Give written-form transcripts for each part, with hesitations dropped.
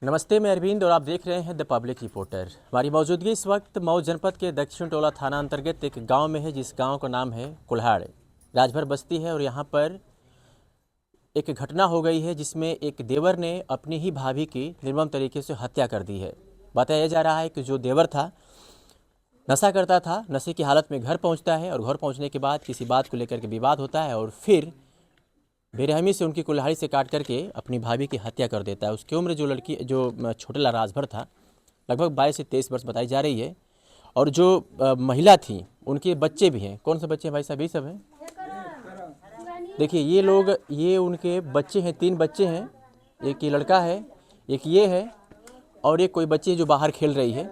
नमस्ते, मैं अरविंद और आप देख रहे हैं द पब्लिक रिपोर्टर। हमारी मौजूदगी इस वक्त मऊ जनपद के दक्षिण टोला थाना अंतर्गत एक गांव में है, जिस गांव का नाम है कुल्हाड़। राजभर बस्ती है और यहां पर एक घटना हो गई है जिसमें एक देवर ने अपनी ही भाभी की निर्मम तरीके से हत्या कर दी है। बताया जा रहा है कि जो देवर था नशा करता था, नशे की हालत में घर पहुँचता है और घर पहुँचने के बाद किसी बात को लेकर के विवाद होता है और फिर बेरहमी से उनकी कुल्हाड़ी से काट करके अपनी भाभी की हत्या कर देता है। उसकी उम्र जो छोटेला राजभर था, लगभग 22 से 23 वर्ष बताई जा रही है। और जो महिला थी उनके बच्चे भी हैं। कौन से बच्चे हैं भाई साहब? ये सब हैं। देखिए ये लोग, ये उनके बच्चे हैं, 3 बच्चे हैं। एक ये लड़का है, एक ये है और एक कोई बच्ची है जो बाहर खेल रही है।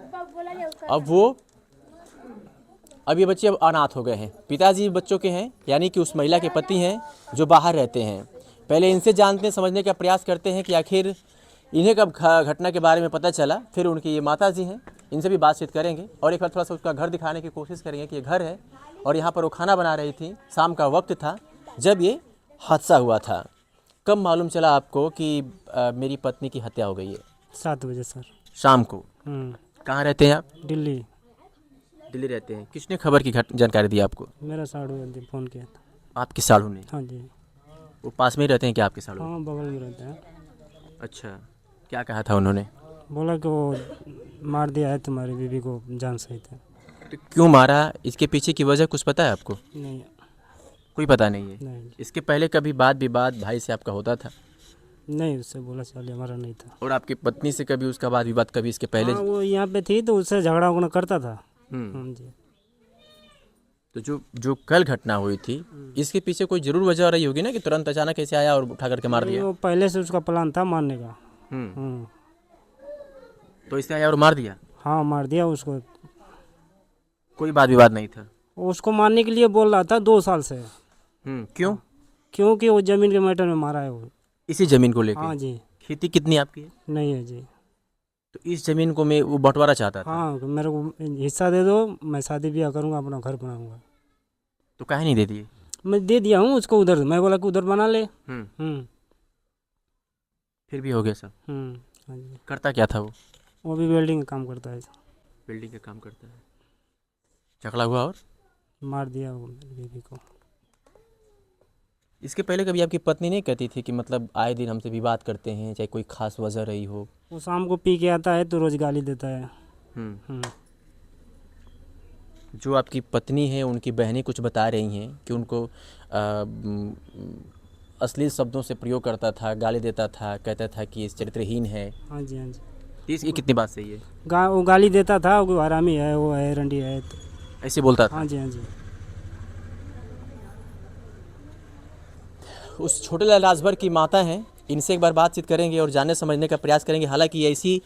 अब ये बच्चे अब अनाथ हो गए हैं। पिताजी बच्चों के हैं, यानी कि उस महिला के पति हैं जो बाहर रहते हैं। पहले इनसे जानते समझने का प्रयास करते हैं कि आखिर इन्हें कब घटना के बारे में पता चला। फिर उनकी ये माता जी हैं, इनसे भी बातचीत करेंगे और एक बार थोड़ा सा उसका घर दिखाने की कोशिश करेंगे कि ये घर है और यहाँ पर वो खाना बना रही थी। शाम का वक्त था जब ये हादसा हुआ था। कब मालूम चला आपको कि मेरी पत्नी की हत्या हो गई है? 7 बजे सर। शाम को। कहाँ रहते हैं आप? दिल्ली। दिल्ली रहते हैं। किसने खबर की जानकारी दी आपको? मेरा साड़ू ने फ़ोन किया था। आपके साड़ू ने? हाँ जी। वो पास में ही रहते हैं क्या आपके साड़ू? हाँ, बगल में रहते हैं। अच्छा, क्या कहा था उन्होंने? बोला कि वो मार दिया है तुम्हारी बीवी को जान सहित है। तो क्यों मारा? इसके पीछे की वजह कुछ पता है आपको? नहीं। कोई पता नहीं है? नहीं। इसके पहले कभी वाद विवाद भाई से आपका होता था? नहीं, उससे बोला चाली हमारा नहीं था। और आपकी पत्नी से कभी उसका वाद विवाद कभी इसके पहले? हाँ, वो यहाँ पे थी तो उससे झगड़ा उगड़ा करता था। हाँ जी। तो जो कल घटना हुई थी, इसके पीछे कोई जरूर वजह रही होगी ना कि तुरंत अचानक ऐसे आया और उठा करके मार दिया? वो पहले से उसका प्लान था मारने का। तो इससे आया और मार दिया? हाँ, मार दिया उसको। कोई वाद विवाद नहीं था? उसको मारने के लिए बोल रहा था 2 साल से। क्यों? क्योंकि वो जमीन के मैटर में मारा है वो। इसी जमीन को लेकर? हाँ जी। खेती कितनी आपकी है? नहीं है जी। तो इस जमीन को मैं वो बंटवारा चाहता था? हाँ, मेरे को हिस्सा दे दो, मैं शादी ब्याह करूँगा, अपना घर बनाऊँगा। तो काहे नहीं दे दिए? मैं दे दिया हूँ उसको उधर, मैं बोला कि उधर बना ले। फिर भी हो गया सब? हाँ जी। करता क्या था वो? वो भी वेल्डिंग का काम करता है। बिल्डिंग का काम करता है। झगड़ा हुआ और मार दिया वो बीवी को। इसके पहले कभी आपकी पत्नी नहीं कहती थी कि मतलब आए दिन हमसे विवाद करते हैं, चाहे कोई खास वजह रही हो? वो शाम को पी के आता है तो रोज गाली देता है। जो आपकी पत्नी है उनकी बहनें कुछ बता रही हैं कि उनको अश्लील शब्दों से प्रयोग करता था, गाली देता था, कहता था कि इस चरित्रहीन है। हाँ जी, हाँ जी। इसकी कितनी बात सही है? वो गाली देता था, वो हरामी है, वो है रंडी है, तो ऐसे बोलता था? हाँ जी, हाँ जी। उस छोटेलाल राजभर की माता हैं, इनसे एक बार बातचीत करेंगे और जानने समझने का प्रयास करेंगे। हालांकि ऐसी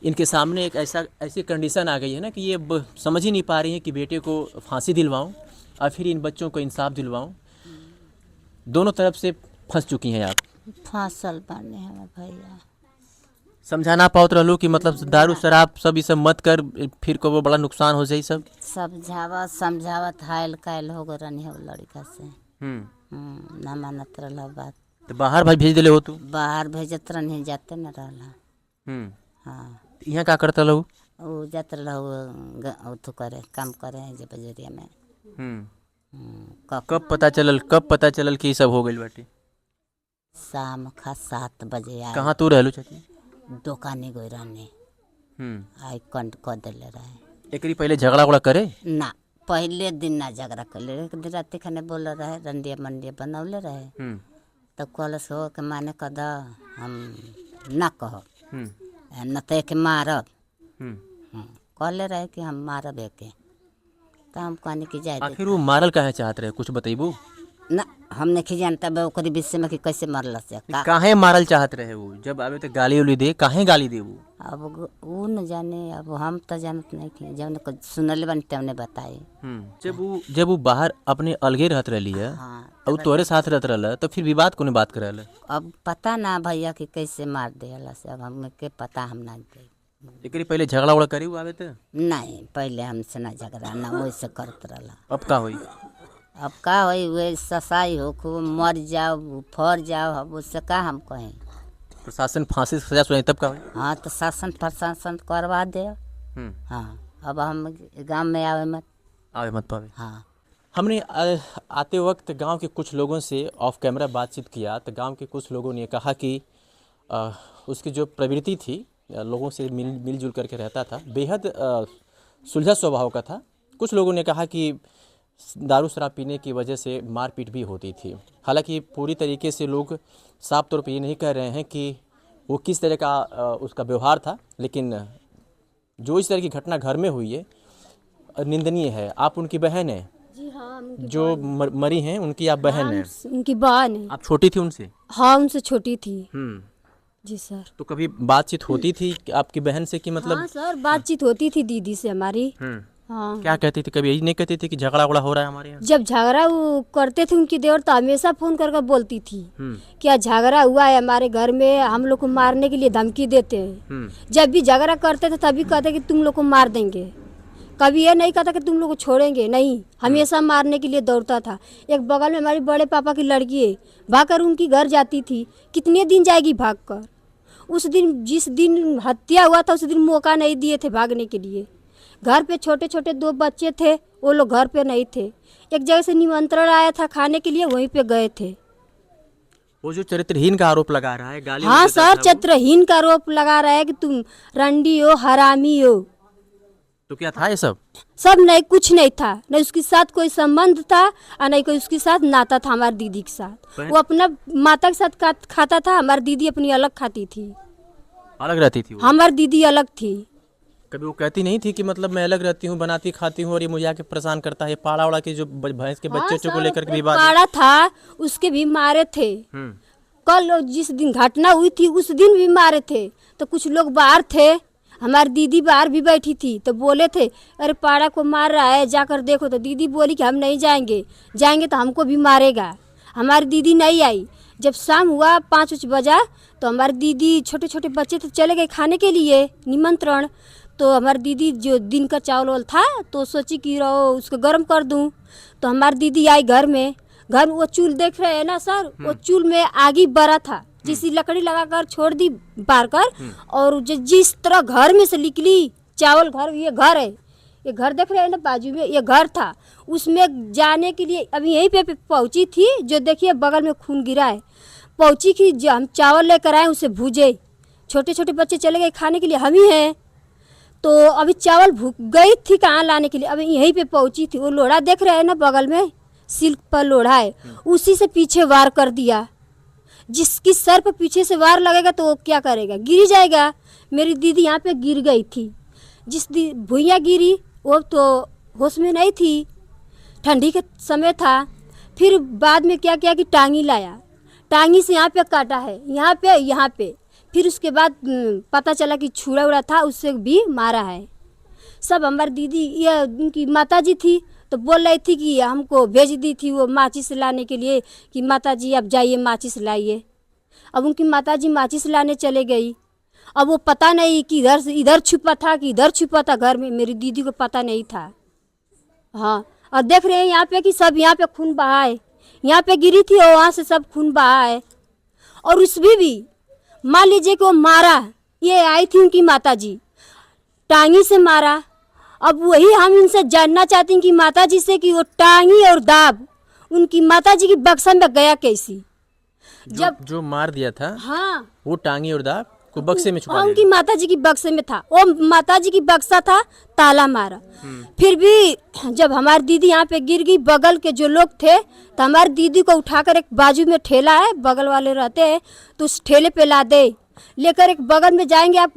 इनके सामने एक ऐसी कंडीशन आ गई है ना कि ये समझ ही नहीं पा रही हैं कि बेटे को फांसी दिलवाऊं और फिर इन बच्चों को इंसाफ दिलवाऊं। दोनों तरफ से फंस चुकी हैं आप। फांसल बने हैं भैया। समझाना पाओ रहलू कि मतलब दारू शराब सब ये सब मत कर, फिर को वो बड़ा नुकसान हो जाए सब। समझावत हायल कायल हो गए रहनी है लड़का से। ना मानत रहा बात। तो बाहर भाई भेज दिले हो? तू बाहर भेजत रहनी, जाते न रहा। हाँ, यहाँ क्या करता लोग? वो जाते रहो तो करे काम करे जे बजरिया में। कब पता चलल कि सब हो गई बाटे? शाम का 7 बजे आए। कहाँ तू रहलू चाची? दुकाने गई रहनी। आई कंट कर दिले रहे। एकरी पहले झगड़ा उगड़ा करे ना, पहले दिन ना झगड़ा कर ले, एक दिन रात खाने बोल रहे, रंडिया मंडिया बनौले रहे। तो कलश हो के माने कद हम ना कहो न तो एक मारब। कहले रहे कि हम मारब एक। तो हम कहने की जाए। आखिर वो मारल काहे चाहत रहे, कुछ बतेबू? ना, हम नहीं जानता ओकरी विषय में कि कैसे मरल से काहे मारल चाहत रहे वो? जब आवे तो गाली उली दे, काहे गाली दे वो? अब वो न जाने, अब हम तो जानत नहीं कि जब सुनले बन तब बताए। जब वो बाहर अपने अलगे रहत रही है। हाँ, और तोरे साथ रहत रहल, तो फिर विवाद कोने बात करल? अब पता ना भैया कि कैसे मार दिया से, अब हमें के पता हम ना दे। एकरी पहले झगड़ा उगड़ा करी आवे तो? नहीं, पहले हमसे ना झगड़ा ना वैसे करत रहा। अब का होई? अब का होई, वे ससाई हो खूब मर जाओ फर जाओ, अब उससे का हम कहें। प्रशासन फांसी की सजा सुनाई तब का हुई? हाँ तो शासन प्रशासन करवा दे। हाँ अब हम गांव में आवे मत। आवे मत पावे। हाँ हमने आते वक्त गांव के कुछ लोगों से ऑफ कैमरा बातचीत किया तो गांव के कुछ लोगों ने कहा कि उसकी जो प्रवृत्ति थी, लोगों से मिलजुल करके रहता था, बेहद सुलझा स्वभाव का था। कुछ लोगों ने कहा कि दारू शराब पीने की वजह से मारपीट भी होती थी। हालांकि पूरी तरीके से लोग साफ तौर पे ये नहीं कह रहे हैं कि वो किस तरह का उसका व्यवहार था, लेकिन जो इस तरह की घटना घर में हुई है निंदनीय है। आप उनकी बहन हैं? जी हाँ, हम जो मरी हैं उनकी आप बहन हैं? उनकी बहन है। आप छोटी थी उनसे? हाँ उनसे छोटी थी। जी सर। तो कभी बातचीत होती थी आपकी बहन से कि मतलब? हाँ सर, बातचीत होती थी दीदी से हमारी। हाँ। क्या कहती थी? कभी यही नहीं कहती थी कि झगड़ा उगड़ा हो रहा है हमारे यहाँ? जब झगड़ा वो करते थे उनकी देवर तो हमेशा फोन करके बोलती थी क्या झगड़ा हुआ है हमारे घर में, हम लोग को मारने के लिए धमकी देते हैं। जब भी झगड़ा करते थे तभी कहते कि तुम लोग को मार देंगे, कभी ये नहीं कहता कि तुम लोग को छोड़ेंगे नहीं, हमेशा मारने के लिए दौड़ता था। एक बगल में हमारी बड़े पापा की लड़की है, भागकर उनकी घर जाती थी। कितने दिन जाएगी भागकर? उस दिन जिस दिन हत्या हुआ था उस दिन मौका नहीं दिए थे भागने के लिए। घर पे छोटे छोटे 2 बच्चे थे, वो लोग घर पे नहीं थे। एक जगह से निमंत्रण आया था खाने के लिए, वहीं पे गए थे। वो जो चरित्रहीन का आरोप लगा रहा है, गाली हाँ देता सर, था वो। चरित्रहीन का आरोप लगा रहा है कि तुम रंडी हो, हरामी हो। तो क्या था ये सब? सब नहीं, कुछ नहीं था। नहीं उसके साथ कोई संबंध था और नहीं कोई उसके साथ नाता था हमारी दीदी के साथ। वो अपना माता के साथ खाता था, हमारी दीदी अपनी अलग खाती थी। अलग रहती थी वो? हमारी दीदी अलग थी। कभी वो कहती नहीं थी कि मतलब मैं अलग रहती हूँ, बनाती खाती हूँ और ये मुझे आके परेशान करता है? पाड़ा उड़ा के जो भैंस के बच्चे को लेकर के विवाद पाड़ा था उसके भी मारे थे। कल जिस दिन घटना हुई थी उस दिन भी मारे थे। तो कुछ लोग बाहर थे, हमारी दीदी बाहर भी बैठी थी, तो बोले थे अरे पाड़ा को मार रहा है, जाकर देखो। तो दीदी बोली कि हम नहीं जाएंगे, जाएंगे तो हमको भी मारेगा। हमारी दीदी नहीं आई। जब शाम हुआ 5 बजा तो हमारी दीदी, छोटे छोटे बच्चे तो चले गए खाने के लिए निमंत्रण। तो हमारी दीदी जो दिन का चावल था तो सोची कि रहो उसको गर्म कर दूं। तो हमारी दीदी आई घर में वो चूल देख रहे हैं ना सर, वो चूल में आगी बड़ा था, जिसी लकड़ी लगाकर छोड़ दी बार कर, और जिस तरह घर में से निकली चावल घर, ये घर है, ये घर देख रहे हैं ना बाजू में, ये घर था। उसमें जाने के लिए अभी यहीं पे पहुंची थी, जो देखिए बगल में खून गिरा है। पहुंची कि जो हम चावल लेकर आए उसे भूजे। छोटे छोटे बच्चे चले गए खाने के लिए, हम ही हैं। तो अभी चावल भूख गई थी कहाँ लाने के लिए, अभी यहीं पे पहुंची थी। वो लोढ़ा देख रहे हैं ना बगल में, सिल्क पर लोढ़ा है, उसी से पीछे वार कर दिया। जिसकी सर पर पीछे से वार लगेगा तो वो क्या करेगा, गिर जाएगा। मेरी दीदी यहाँ पे गिर गई थी। जिस भुइयाँ गिरी वो तो होश में नहीं थी, ठंडी के समय था। फिर बाद में क्या किया कि टांगी लाया, टांगी से यहाँ पे काटा है, यहाँ पे। फिर उसके बाद पता चला कि छुरा उड़ा था, उससे भी मारा है। सब हमारी दीदी, ये उनकी माताजी थी तो बोल रही थी कि हमको भेज दी थी वो माचिस लाने के लिए कि माताजी आप जाइए माचिस लाइए। अब उनकी माताजी माचिस लाने चले गई। अब वो पता नहीं कि इधर छुपा था कि इधर छुपा था घर में, मेरी दीदी को पता नहीं था। हाँ, और देख रहे हैं यहाँ पे कि सब यहाँ पे खून बहा है, यहाँ पे गिरी थी और वहाँ से सब खून बहा है। और उसमें भी मान लीजिए कि वो मारा, ये आई थी उनकी माताजी, टांगी से मारा। अब वही हम इनसे जानना चाहते हैं कि माताजी से कि वो टांगी और दाब उनकी माताजी की बक्सा में गया कैसी? जब जो मार दिया था, हाँ, वो टांगी और दाब को बक्से में छुपा हाँ, उनकी माताजी की बक्से में था। वो माताजी की बक्सा था, ताला मारा। फिर भी जब हमारी दीदी यहाँ पे गिर गई, बगल के जो लोग थे तो हमारी दीदी को उठाकर एक बाजू में ठेला है, बगल वाले रहते हैं, तो उस ठेले पे ला दे लेकर एक बगल में जाएंगे आप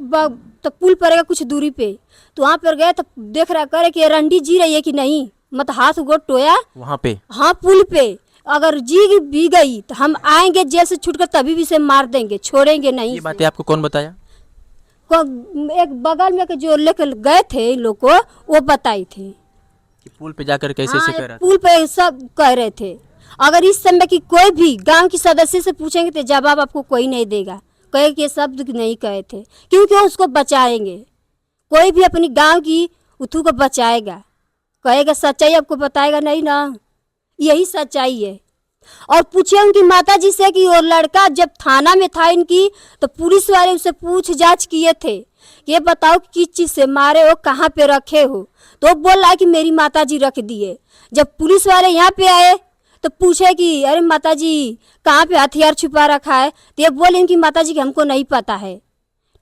तो पुल पड़ेगा कुछ दूरी पे, तो वहाँ पर गए तो देख रहा करे कि रंडी जी रही है कि नहीं, मत हाथ गोड़ टोया वहाँ पे, हाँ पुल पे। अगर जी भी गई तो हम आएंगे जेल से छूटकर तभी भी से मार देंगे, छोड़ेंगे नहीं। ये बातें आपको कौन बताया? एक बगल में के जो लेकर गए थे इन लोग को, वो बताई थी कि पुल पे जाकर कैसे से कह रहा था? पुल पे सब कह रहे थे। अगर इस समय की कोई भी गांव की सदस्य से पूछेंगे तो जवाब आपको कोई नहीं देगा, कहे कि शब्द नहीं कहे थे, क्योंकि वो उसको बचाएंगे। कोई भी अपनी गांव की उथू को बचाएगा, कहेगा सच्चाई आपको बताएगा नहीं ना, यही सच्चाई है। और पूछे उनकी माता जी से कि वो लड़का जब थाना में था इनकी, तो पुलिस वाले उसे पूछ जांच किए थे, ये बताओ किस चीज़ से मारे हो, कहाँ पे रखे हो, तो बोल रहा है कि मेरी माता जी रख दिए। जब पुलिस वाले यहाँ पे आए तो पूछे कि अरे माता जी कहाँ पे हथियार छुपा रखा है, तो ये बोले इनकी माता जी कि हमको नहीं पता है।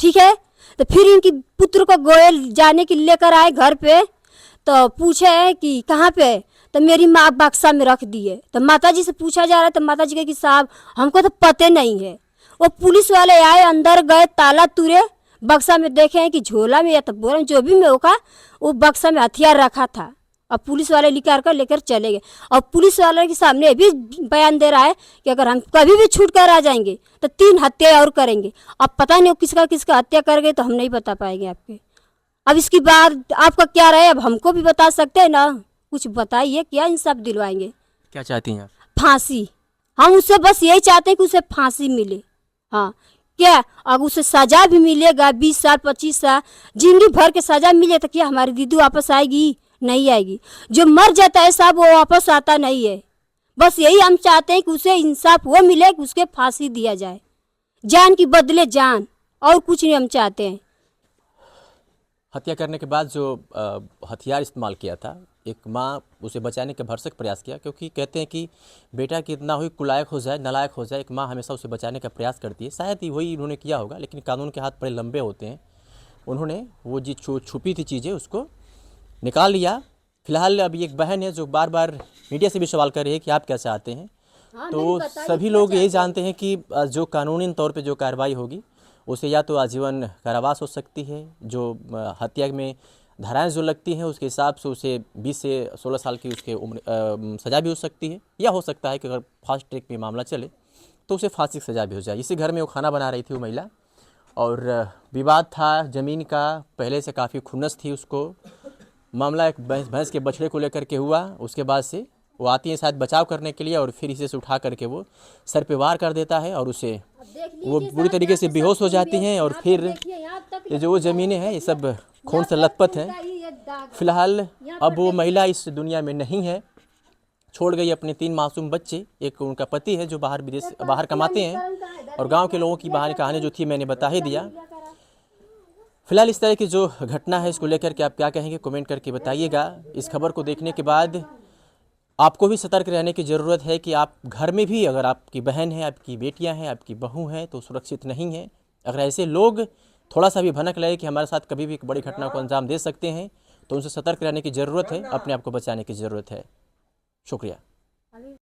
ठीक है, तो फिर इनकी पुत्र को गोयल जाने के लेकर आए घर पे, तो पूछे कि कहाँ पे, तो मेरी माँ बक्सा में रख दिए। तो माता जी से पूछा जा रहा है, तो माता जी कहे कि साहब हमको तो पते नहीं है। वो पुलिस वाले आए, अंदर गए, ताला तुरे, बक्सा में देखे हैं कि झोला में या तो बोरा में जो भी में होगा, वो बक्सा में हथियार रखा था। और पुलिस वाले निकाल कर लेकर चले गए। और पुलिस वाले के सामने भी बयान दे रहा है कि अगर हम कभी भी छूट कर आ जाएंगे तो 3 हत्या और करेंगे। अब पता नहीं किसका किसका हत्या कर गए तो हम नहीं बता पाएंगे आपके। अब इसकी बात आपका क्या रहे, अब हमको भी बता सकते हैं ना, कुछ बताइए, क्या इंसाफ दिलवाएंगे। क्या चाहती हैं आप? फांसी, हम उससे बस यही चाहते हैं कि उसे फांसी मिले। हाँ, क्या अगर उसे सजा भी मिलेगा 20 साल 25 साल जिंदगी भर के सजा मिले तो क्या हमारी दीदी वापस आएगी? नहीं आएगी। जो मर जाता है साहब वो वापस आता नहीं है। बस यही हम चाहते हैं कि उसे इंसाफ वो मिले कि उसके फांसी दिया जाए, जान की बदले जान, और कुछ नहीं हम चाहते हैं। हत्या करने के बाद जो हथियार इस्तेमाल किया था, एक माँ उसे बचाने का भरसक प्रयास किया, क्योंकि कहते हैं कि बेटा कितना हुई कुलायक हो जाए, नालायक हो जाए, एक माँ हमेशा उसे बचाने का प्रयास करती है। शायद ही वही उन्होंने किया होगा, लेकिन कानून के हाथ बड़े लंबे होते हैं। उन्होंने वो जी छुपी थी चीज़ें उसको निकाल लिया। फिलहाल अब एक बहन है जो बार बार मीडिया से भी सवाल कर रही है कि आप क्या चाहते हैं। तो सभी लोग यही जानते हैं कि जो कानूनी तौर पे जो कार्रवाई होगी उसे या तो आजीवन कारावास हो सकती है, जो हत्या में धाराएं जो लगती हैं उसके हिसाब से उसे 20 से 16 साल की उसके उम्र सज़ा भी हो सकती है, या हो सकता है कि अगर फास्ट ट्रैक में मामला चले तो उसे फांसी की सज़ा भी हो जाए। इसी घर में वो खाना बना रही थी वो महिला, और विवाद था ज़मीन का, पहले से काफ़ी खुन्नस थी उसको। मामला एक भैंस के बछड़े को लेकर के हुआ। उसके बाद से वो आती है शायद बचाव करने के लिए, और फिर इसे से उठा करके वो सर पे वार कर देता है और उसे वो बुरी तरीके से बेहोश हो जाती हैं। और फिर ये जो वो ज़मीनें हैं ये सब खून से लथपथ हैं। फिलहाल अब वो महिला इस दुनिया में नहीं है, छोड़ गई अपने 3 मासूम बच्चे। एक उनका पति है जो बाहर कमाते हैं, और गांव के लोगों की कहानी जो थी मैंने बता ही दिया। फिलहाल इस तरह की जो घटना है इसको लेकर के आप क्या कहेंगे, कमेंट करके बताइएगा। इस खबर को देखने के बाद आपको भी सतर्क रहने की ज़रूरत है कि आप घर में भी अगर आपकी बहन है, आपकी बेटियां हैं, आपकी बहू हैं तो सुरक्षित नहीं हैं। अगर ऐसे लोग थोड़ा सा भी भनक लगे कि हमारे साथ कभी भी एक बड़ी घटना को अंजाम दे सकते हैं तो उनसे सतर्क रहने की ज़रूरत है, अपने आप को बचाने की ज़रूरत है। शुक्रिया।